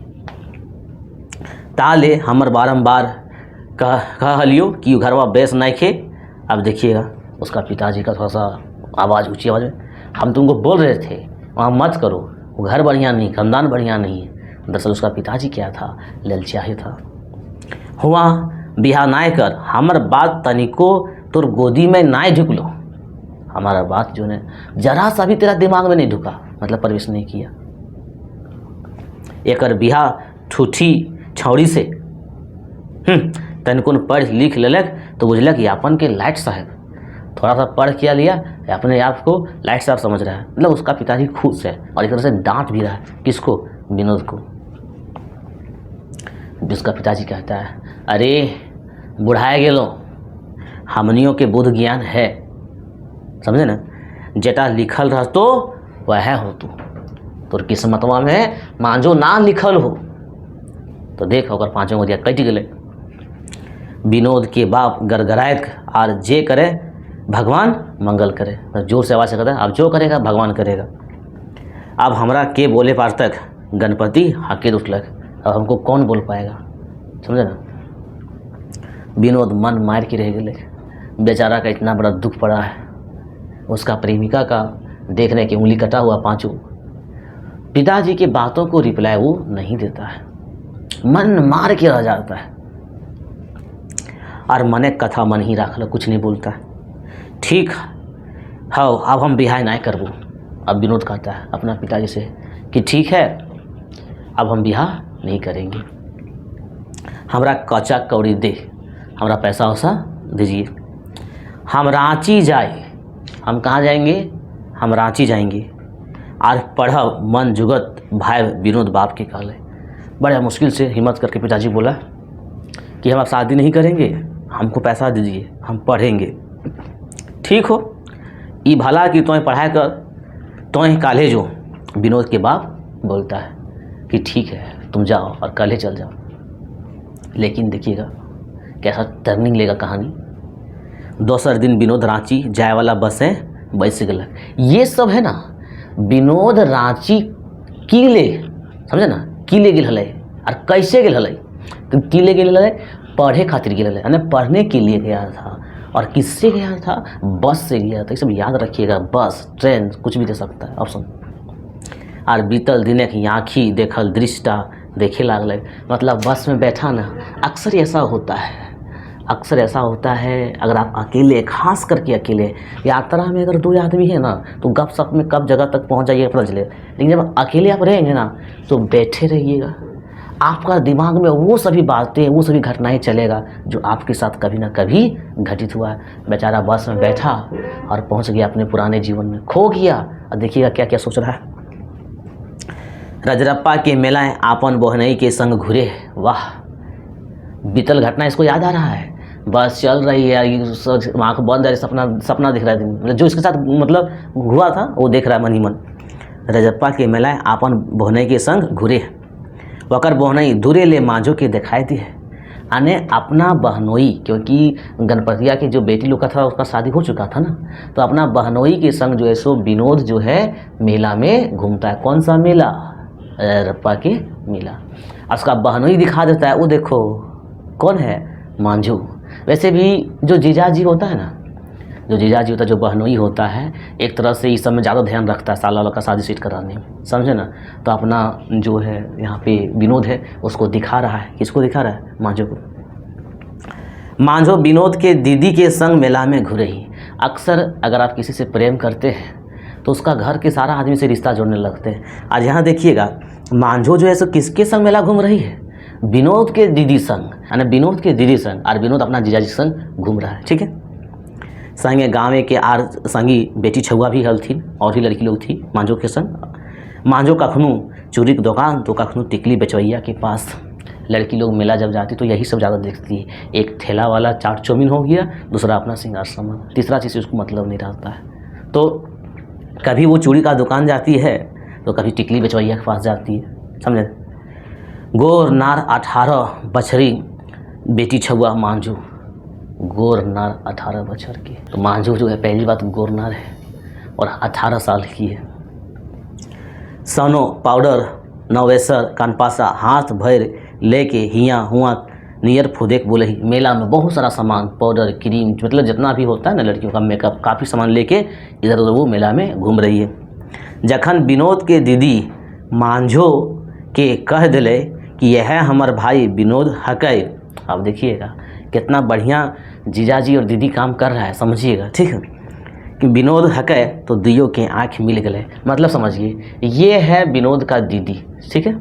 ताले हमर बारम्बार कहलियो कि घरवा बेस नहीं खे। अब देखिएगा उसका पिताजी का थोड़ा सा आवाज़, ऊँची आवाज़ में, हम तुमको बोल रहे थे वहाँ मत करो, वो घर बढ़िया नहीं, खानदान बढ़िया नहीं है। दरअसल उसका पिताजी क्या था, ललचिया ही था। हुआ बिहा नाय कर, हमर बात तनिको तोर गोदी में नाय ढुकलो। हमारा बात जो है जरा सा भी तेरा दिमाग में नहीं ढुका, मतलब प्रवेश नहीं किया। एकर बिहा ठूठी छौड़ी से तनिको पढ़ लिख लेलक तो बुझलक यापन के लाइट साहब, थोड़ा सा पढ़ किया लिया, अपने आप को लाइट साहब समझ रहा है। मतलब उसका पिताजी खुश है और एक तरह से डांट भी रहा है। किसको? विनोद को। जिसका पिताजी कहता है अरे बुढ़ाए गेलो, हमनियों के बुद्ध ज्ञान है, समझे ना, जेटा लिखल रह तो वह हो तू, तोर किस्मतवा में मांझो ना लिखल हो। तो देख होकर पाँचों गोदिया कट गए। विनोद के बाप गड़गड़ायत और जे करे भगवान मंगल करे, तो जोर से आवाज़ से कहता है अब जो करेगा भगवान करेगा। अब हमरा के बोले पार तक गणपति हाके उठलक, अब हमको कौन बोल पाएगा, समझे ना। विनोद मन मार के रह गए, बेचारा का इतना बड़ा दुख पड़ा है। उसका प्रेमिका का देखने की उंगली कटा हुआ पांचों। पिताजी की बातों को रिप्लाई वो नहीं देता है, मन मार के रह जाता है और मने कथा मन ही रख लो, कुछ नहीं बोलता है। ठीक हाँ अब हम बिहार नहीं करबो। अब विनोद कहता है अपना पिताजी से कि ठीक है अब हम बिहार नहीं करेंगे, हमरा कच्चा कौड़ी दे, हमरा पैसा वैसा दीजिए, हम रांची जाए। हम कहाँ जाएंगे? हम रांची जाएंगे और पढ़ब मन जुगत भाई विनोद बाप के कहले। बड़े मुश्किल से हिम्मत करके पिताजी बोला कि हम अब शादी नहीं करेंगे, हमको पैसा दीजिए, हम पढ़ेंगे। ठीक हो, ई भला कि तुम्हें पढ़ाई कर, तुम्हें काले जो। विनोद के बाप बोलता है कि ठीक है तुम जाओ और कल ही चल जाओ। लेकिन देखिएगा कैसा टर्निंग लेगा कहानी। दोसर दिन विनोद रांची जाए वाला बस है बैस गल। ये सब है ना विनोद रांची की ले, समझे ना, की ले गेल हलै और कैसे गेल हलै। तो की ले गेल हलै, पढ़े खातिर गेल हलै, यानी पढ़ने के लिए गया था। और किससे गया था? बस से गया था। ये सब याद रखिएगा, बस ट्रेन कुछ भी दे सकता है ऑप्शन। और बीतल दिन की आँखी देखल दृष्टा देखे लागल, मतलब बस में बैठा ना, अक्सर ऐसा होता है, अक्सर ऐसा होता है अगर आप अकेले, खास करके अकेले यात्रा में अगर दो आदमी है ना तो गप सप में कब जगह तक पहुंच जाइए पता चले। लेकिन जब अकेले आप रहेंगे ना तो बैठे रहिएगा, आपका दिमाग में वो सभी बातें, वो सभी घटनाएं चलेगा जो आपके साथ कभी ना कभी घटित हुआ है। बेचारा बस में बैठा और पहुंच गया अपने पुराने जीवन में, खो गया। और देखिएगा क्या क्या सोच रहा है। रजरप्पा के मेलाएं आपन बहनई के संग घुरे। वाह, बीतल घटना इसको याद आ रहा है। बस चल रही है, आँख बंद है, सपना दिख रहा है, मतलब जो इसके साथ मतलब हुआ था वो देख रहा है मन ही मन। रजरप्पा के मेलाएं आपन बहनई के संग घुरे, वकर बहनई दूरे ले मांझो के दिखाई दी है। आने अपना बहनोई, क्योंकि गणपतिया के जो बेटी लोग का था उसका शादी हो चुका था ना, तो अपना बहनोई के संग जो है सो विनोद जो है मेला में घूमता है। कौन सा मेला? रजरप्पा के मेला। उसका बहनोई दिखा देता है, वो देखो कौन है? मांझू। वैसे भी जो जीजाजी होता है ना, जो जीजाजी होता है, जो बहनोई होता है, एक तरह से इस सब में ज़्यादा ध्यान रखता है साला वाला का शादी सेट कराने में, समझे ना। तो अपना जो है यहाँ पे विनोद है उसको दिखा रहा है। किसको दिखा रहा है? मांझो को। मांझो विनोद के दीदी के संग मेला में घुरे ही। अक्सर अगर आप किसी से प्रेम करते हैं तो उसका घर के सारा आदमी से रिश्ता जोड़ने लगते हैं। आज यहाँ देखिएगा मांझो जो है सो किसके संग मेला घूम रही है? विनोद के दीदी संग, यानी विनोद के दीदी संग, और विनोद अपना जीजाजी संग घूम रहा है। ठीक है, संगे गाँव के आर संगी बेटी छुआ भी हलथिन और भी लड़की लोग थी मांझो के संग। मांझो कखनू चूरी की दुकान तो कखनू टिकली बेचवैया के पास। लड़की लोग मेला जब जाती तो यही सब ज़्यादा देखती है। एक ठेला वाला चाट चौमीन हो गया, दूसरा अपना श्रृंगार सामान, तीसरा चीज़ उसको मतलब नहीं रहता है। तो कभी वो चूड़ी का दुकान जाती है तो कभी टिकली बेचवैया के पास जाती है, समझे। गोर नार 18 बछरी बेटी छुआ मांझू, गोरनार 18 बछर की। तो मांझू जो है पहली बात गोरनार है और 18 साल की है। सनो पाउडर नवेसर कानपासा हाथ भर लेके हिया हुआ नियर फुदेक बोले ही। मेला में बहुत सारा सामान पाउडर क्रीम मतलब जितना भी होता है ना लड़कियों का मेकअप काफ़ी सामान लेके इधर उधर वो मेला में घूम रही है। जखन विनोद के दीदी मांझो के कह दिले कि यह हमार भाई विनोद हकै। अब देखिएगा कितना बढ़िया जीजाजी और दीदी काम कर रहा है, समझिएगा ठीक है कि विनोद हकै तो दियो के आँख मिल गए। मतलब समझिए ये है विनोद का दीदी, ठीक है,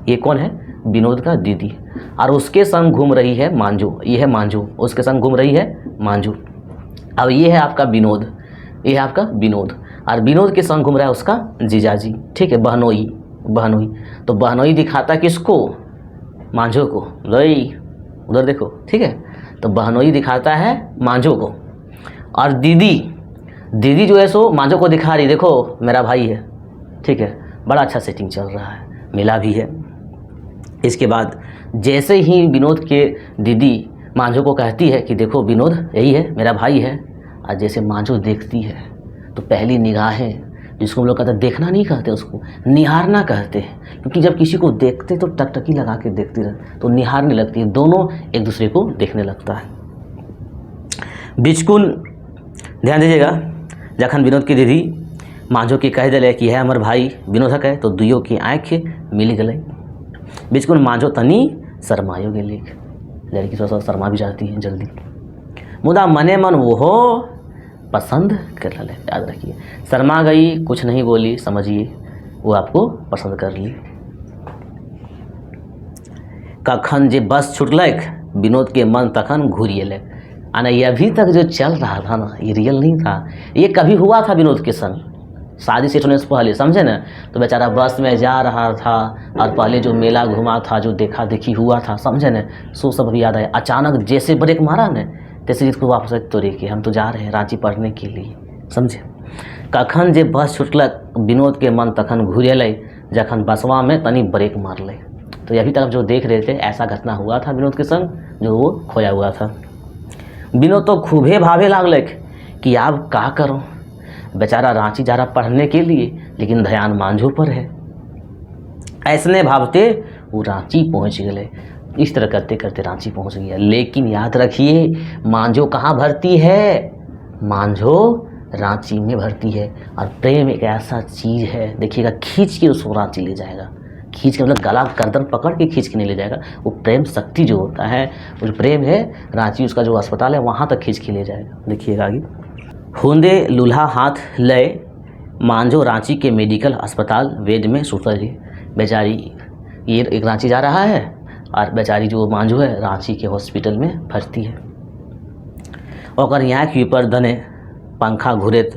ये कौन है विनोद का दीदी और उसके संग घूम रही है मांझू। ये है मांझू, उसके संग घूम रही है मांझू। अब ये है आपका विनोद, ये है आपका विनोद और विनोद के संग घूम रहा है उसका जीजाजी, ठीक है, बहनोई। बहनोई तो बहनोई दिखाता किसको, मांझो को। रही उधर देखो, ठीक है, तो बहनोई दिखाता है मांझो को और दीदी, दीदी जो है सो मांझो को दिखा रही, देखो मेरा भाई है, ठीक है। बड़ा अच्छा सेटिंग चल रहा है, मेला भी है। इसके बाद जैसे ही विनोद के दीदी मांझो को कहती है कि देखो विनोद यही है मेरा भाई है, और जैसे मांझो देखती है तो पहली निगाहें, जिसको हम लोग कहते हैं देखना नहीं कहते, उसको निहारना कहते हैं, क्योंकि जब किसी को देखते तो टकटकी लगा के देखती रहे तो निहारने लगती है, दोनों एक दूसरे को देखने लगता है। बिचकुन ध्यान दीजिएगा, जखन विनोद की दीदी मांझो के कह दिले कि है हमार भाई विनोद हकै तो दुइयों की आँख मिल गए। बिचकुन मांझो तनी शर्मायो गेली, लड़की थोड़ा सा शर्मा भी जाती है जल्दी। मुदा मने मन वो पसंद कर ले, याद रखिए, शर्मा गई कुछ नहीं बोली, समझिए वो आपको पसंद कर ली। कखन जे बस छुटलक विनोद के मन तखन घूरियलक। आना ये अभी तक जो चल रहा था ना ये रियल नहीं था, ये कभी हुआ था विनोद के संग शादी सेट होने से पहले, समझे ना। तो बेचारा बस में जा रहा था और पहले जो मेला घुमा था, जो देखा देखी हुआ था, समझे ना, सो सब अभी याद आया। अचानक जैसे ब्रेक मारा ना तैसे इसको वापस तो रेखे हम तो जा रहे हैं रांची पढ़ने के लिए, समझे। कखन जे बस छुटलक विनोद के मन तखन घुरेलै, जखन बसवा में तनी ब्रेक मारलै। तो अभी तक जो देख रहे थे ऐसा घटना हुआ था विनोद के संग जो वो खोया हुआ था। विनोद तो खूबे भावे लागलक कि अब का करूं, बेचारा रांची जा रहा पढ़ने के लिए लेकिन ध्यान मांझो पर है। ऐसने भावते वो रांची पहुंच गए। इस तरह करते करते रांची पहुंच गया। लेकिन याद रखिए मांझो कहाँ भरती है, मांझो रांची में भरती है। और प्रेम एक ऐसा चीज़ है, देखिएगा खींच के उसको रांची ले जाएगा, खींच के मतलब गला गर्दन पकड़ के खींच के नहीं ले जाएगा। वो प्रेम शक्ति जो होता है, वो जो प्रेम है रांची उसका जो अस्पताल है वहाँ तक खींच के ले जाएगा। देखिएगा आगे, हुंदे लूल्हा हाथ लय मांझो रांची के मेडिकल अस्पताल वेद में सुतल है। बेचारी ये एक रांची जा रहा है और बेचारी जो मांझो है रांची के हॉस्पिटल में भर्ती है। और यहाँ के ऊपर दने पंखा घूरत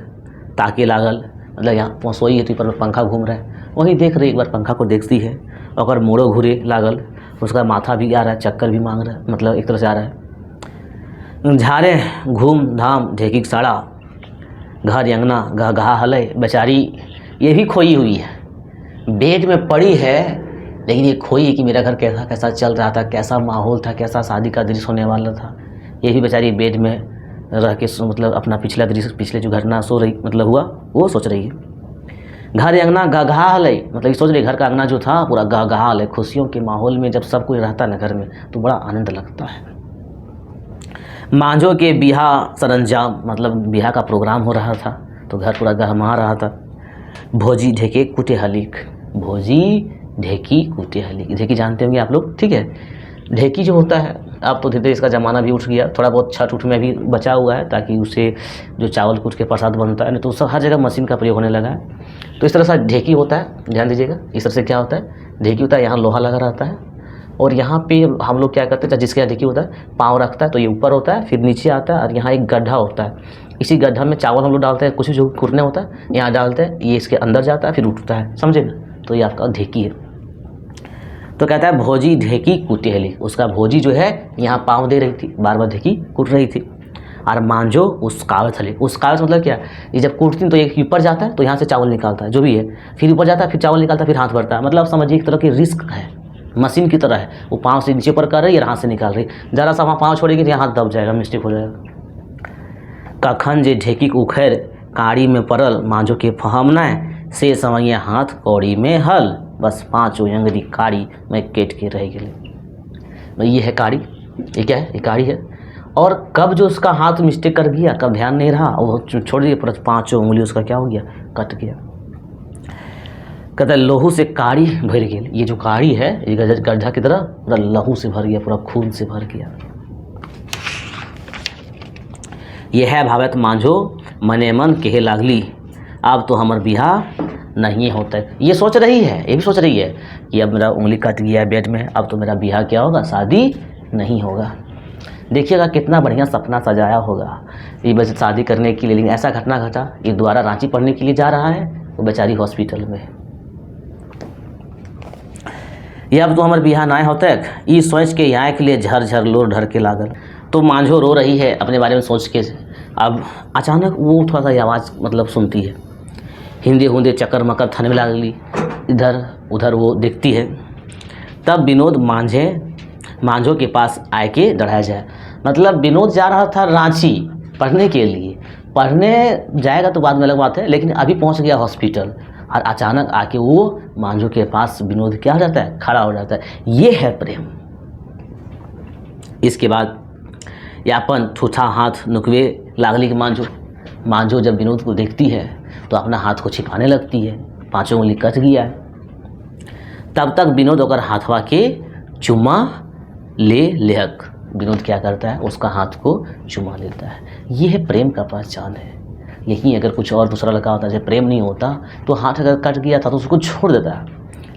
ताके लागल, मतलब यहाँ सोई है तो ऊपर पंखा घूम रहा है, वही देख रही, एक बार पंखा को देखती है और मोड़ो घूरे लागल, उसका माथा भी आ रहा है, चक्कर भी मांग रहा है, मतलब एक तरह से आ रहा है। झारे घूम धाम ढेकी साड़ा घर अंगना गह गहा हलय। बेचारी ये भी खोई हुई है, बेड में पड़ी है, लेकिन ये खोई है कि मेरा घर कैसा कैसा चल रहा था, कैसा माहौल था, कैसा शादी का दृश्य होने वाला था। ये भी बेचारी बेड में रह के मतलब अपना पिछला दृश्य, पिछले जो घटना सो रही मतलब हुआ वो सोच रही है। घर अंगना गह गहा हलय, मतलब ये सोच रही घर का अंगना जो था पूरा गह गहा हलय। खुशियों के माहौल में जब सब कोई रहता है ना घर में तो बड़ा आनंद लगता है। मांझो के बिहा सरंजाम, मतलब बिहा का प्रोग्राम हो रहा था तो घर पूरा गहमा रहा था। भोजी ढेके कुटे हलिक, भोजी ढेकी कुटे हलिक, ढेकी जानते होंगे आप लोग, ठीक है। ढेकी जो होता है, अब तो धीरे धीरे इसका ज़माना भी उठ गया, थोड़ा बहुत छठ उठ में भी बचा हुआ है ताकि उससे जो चावल कूट के प्रसाद बनता है ना तो सब हर जगह मशीन का प्रयोग होने लगा है। तो इस तरह से ढेकी होता है, ध्यान दीजिएगा। इस तरह से क्या होता है, ढेकी होता है, यहाँ लोहा लगा रहता है और यहाँ पे हम लोग क्या करते हैं, जिसके यहाँ ढेकी होता है पाँव रखता है तो ये ऊपर होता है, फिर नीचे आता है और यहाँ एक गड्ढा होता है। इसी गड्ढा में चावल हम लोग डालते हैं, कुछ जो कुटने होता है यहाँ डालते हैं, ये इसके अंदर जाता है फिर उठता है, समझे ना। तो ये आपका ढेकी है। तो कहता है भोजी ढेकी कुटेहली, उसका भोजी जो है यहाँ पाँव दे रही थी, बार बार ढेकी कूट रही थी। और मांझो उसकावत हले, उसकावत मतलब क्या, ये जब कूटती तो एक ऊपर जाता है तो यहाँ से चावल निकालता है जो भी है, फिर ऊपर जाता है फिर चावल निकालता है फिर हाथ भरता है, मतलब समझिए एक तरह की रिस्क है, मशीन की तरह है, वो पाँव से नीचे ऊपर कर रही है और हाथ से निकाल रही है। ज़रा सा वहाँ पाँव छोड़ेगी तो हाथ दब जाएगा, मिस्टेक हो जाएगा। कखन जे ढेकी उखैर काड़ी में पड़ल मांझो के फहमना से समैया हाथ कौड़ी में हल, बस 5 अंगरी काड़ी में केट के रह गए। ये है काड़ी, ये क्या है, ये काड़ी है। और कब जो उसका हाथ मिस्टेक कर गया, कब ध्यान नहीं रहा, वो छोड़ दिया, पर 5 उंगली उसका क्या हो गया, कट गया। कहता है लोहू से काड़ी भर गई। ये जो काड़ी है ये गड्ढा की तरह पूरा लहू से भर गया, पूरा खून से भर गया। यह है भावत मांझो मने मन कहे लागली, अब तो हमार बिहार नहीं होता है। ये सोच रही है, ये भी सोच रही है कि अब मेरा उंगली कट गया है बेड में, अब तो मेरा बिहार क्या होगा, शादी नहीं होगा। देखिएगा कितना बढ़िया सपना सजाया होगा ये बस शादी करने के लिए, लेकिन ऐसा घटना घटा, ये दोबारा रांची पढ़ने के लिए जा रहा है, वो बेचारी हॉस्पिटल में। ये अब तो हमारे बिहार ना होता है, ये सोच के यहाँ के लिए झर लोर ढर के लागल। तो मांझो रो रही है अपने बारे में सोच के। अब अचानक वो थोड़ा सा आवाज़ मतलब सुनती है, हिंदे हुंदे चक्कर मकर थने में लागली, इधर उधर वो देखती है। तब विनोद मांझो के पास आए के डराया जाए। मतलब विनोद जा रहा था रांची पढ़ने के लिए, पढ़ने जाएगा तो बाद में अलग बात है, लेकिन अभी पहुंच गया हॉस्पिटल और अचानक आके वो मांझो के पास विनोद क्या हो जाता है, खड़ा हो जाता है। ये है प्रेम। इसके बाद यापन ठूठा हाथ नुकवे लागली कि मांझो जब विनोद को देखती है तो अपना हाथ को छिपाने लगती है, 5 उंगली कट गया है। तब तक विनोद अगर हाथवा के चुम्मा लेहक, विनोद क्या करता है, उसका हाथ को चुमा लेता है। ये है प्रेम का पहचान है। यही अगर कुछ और दूसरा लगा होता, जैसे प्रेम नहीं होता तो हाथ अगर कट गया था तो उसको छोड़ देता है,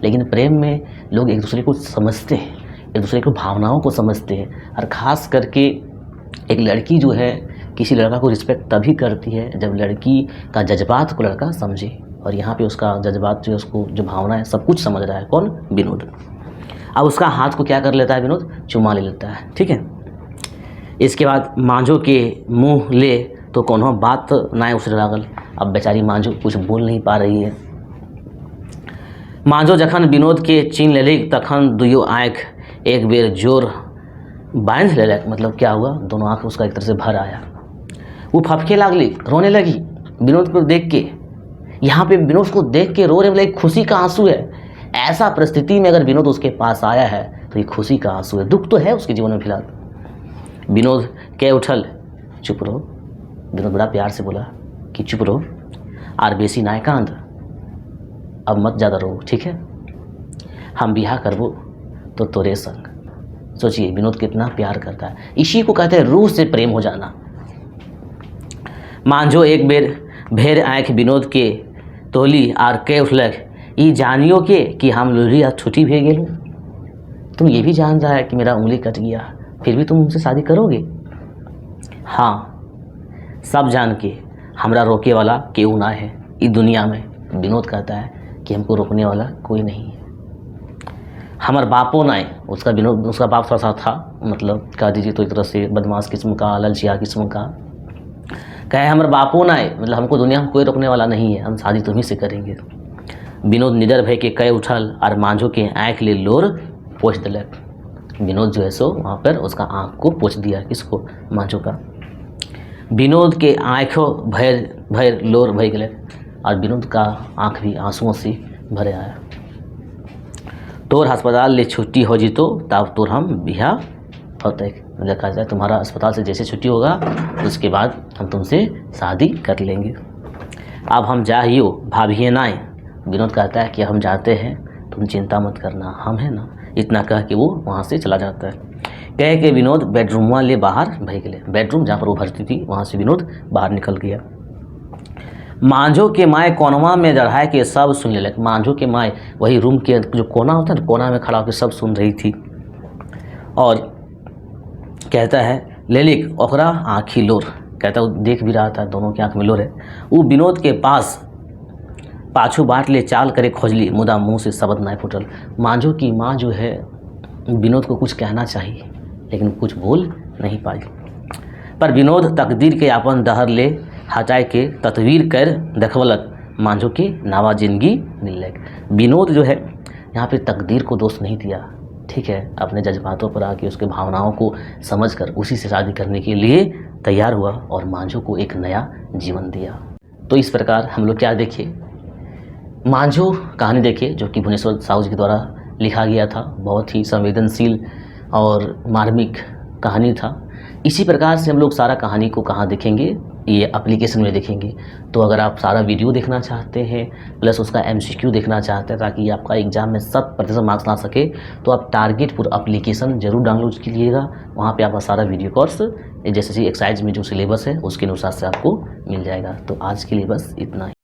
लेकिन प्रेम में लोग एक दूसरे को समझते हैं, एक दूसरे को भावनाओं को समझते हैं। और ख़ास करके एक लड़की जो है किसी लड़का को रिस्पेक्ट तभी करती है जब लड़की का जज्बात को लड़का समझे, और यहाँ पे उसका जज्बात जो है, उसको जो भावना है, सब कुछ समझ रहा है कौन, विनोद। अब उसका हाथ को क्या कर लेता है विनोद, चुमा ले लेता है, ठीक है। इसके बाद मांझो के मुँह ले तो कोनो बात ना उसरे लागल। अब बेचारी मांझो कुछ बोल नहीं पा रही है। मांझो जखन विनोद के चीन लेलिक तखन दुयो आँख एक बेर जोर बांध लेलक। मतलब क्या हुआ, दोनों आँख उसका एक तरह से भर आया। वो फफके लागली, रोने लगी विनोद को देख के। यहाँ पे विनोद को देख के रो रहे, मतलब एक खुशी का आंसू है। ऐसा परिस्थिति में अगर विनोद उसके पास आया है तो ये खुशी का आंसू है। दुख तो है उसके जीवन में फिलहाल। विनोद कह उठल, चुप रहो। विनोद बड़ा प्यार से बोला कि चुप रहो, आर बेसी नाय कांद, अब मत ज़्यादा रो, ठीक है। हम बिहा करबो तो तोरे संग। सोचिए विनोद कितना प्यार करता है। इसी को कहते हैं रूह से प्रेम हो जाना। मांझो एक बेर भेर आँख विनोद के तोली आर कह उठलक, ई जानियो के कि हम लूरी आज छुट्टी भे गेलू। तुम ये भी जान रहा है कि मेरा उंगली कट गया, फिर भी तुम मुझसे शादी करोगे? हाँ, सब जान के हमरा रोके वाला केहू ना है इस दुनिया में। विनोद कहता है कि हमको रोकने वाला कोई नहीं है। हमार बापो ना है, उसका बाप थोड़ा सा था, मतलब कह दीजिए तो एक तरह से बदमाश किस्म का, ललचिया किस्म का। कहे हमारे बापो ना है, मतलब हमको दुनिया में कोई रोकने वाला नहीं है, हम शादी तुम्ही से करेंगे। विनोद निडर भय के कह उठल और मांझो के आँख ले लोर पोछ दिलक। विनोद जो है सो वहाँ पर उसका आँख को पोछ दिया, किसको, मांझो का। विनोद के आँखों भर लोर भय गए और विनोद का आँख भी आंसुओं से भरे आया। तोर अस्पताल ले छुट्टी हो जीतो तब तोर हम बिहा होते। देखा जाए तुम्हारा अस्पताल से जैसे छुट्टी होगा उसके बाद हम तुमसे शादी कर लेंगे। अब हम जाइयो भाभिए ना। विनोद कहता है कि हम जाते हैं, तुम चिंता मत करना, हम हैं ना। इतना कह के वो वहाँ से चला जाता है। कह के विनोद बेडरूम ले बाहर भग गए। बेडरूम जहाँ पर वो भरती थी वहाँ से विनोद बाहर निकल गया। मांझो के माए कोनवा में जड़ाए के सब सुन ले। मांझो के माए वही रूम के जो कोना होता है, कोना में खड़ा होकर सब सुन रही थी। और कहता है लेलिक ओकरा आँखी लोर। कहता है वो देख भी रहा था, दोनों की आँख में लोर है। वो विनोद के पास पाछू बाट ले चाल करे खोजली, मुदा मुँह से शब्द ना फुटल। मांझो की माँ जो है विनोद को कुछ कहना चाहिए लेकिन कुछ बोल नहीं पाई। पर विनोद तकदीर के अपन दहर ले हटाए के तस्वीर कर देखवलक, मांझो के नावा जिंदगी मिलक। विनोद जो है यहाँ पे तकदीर को दोष नहीं दिया, ठीक है, अपने जज्बातों पर आके उसके भावनाओं को समझकर उसी से शादी करने के लिए तैयार हुआ और मांझू को एक नया जीवन दिया। तो इस प्रकार हम लोग क्या देखे, मांझू कहानी देखे जो कि भुवनेश्वर साहू जी के द्वारा लिखा गया था। बहुत ही संवेदनशील और मार्मिक कहानी था। इसी प्रकार से हम लोग सारा कहानी को कहाँ देखेंगे, ये एप्लीकेशन में देखेंगे। तो अगर आप सारा वीडियो देखना चाहते हैं प्लस उसका MCQ देखना चाहते हैं ताकि आपका एग्ज़ाम में 100% मार्क्स ला सके, तो आप टारगेटपुर एप्लीकेशन ज़रूर डाउनलोड कीजिएगा। वहाँ पे आपका सारा वीडियो कोर्स जैसे एक्साइज में जो सिलेबस है उसके अनुसार से आपको मिल जाएगा। तो आज के लिए बस इतना ही।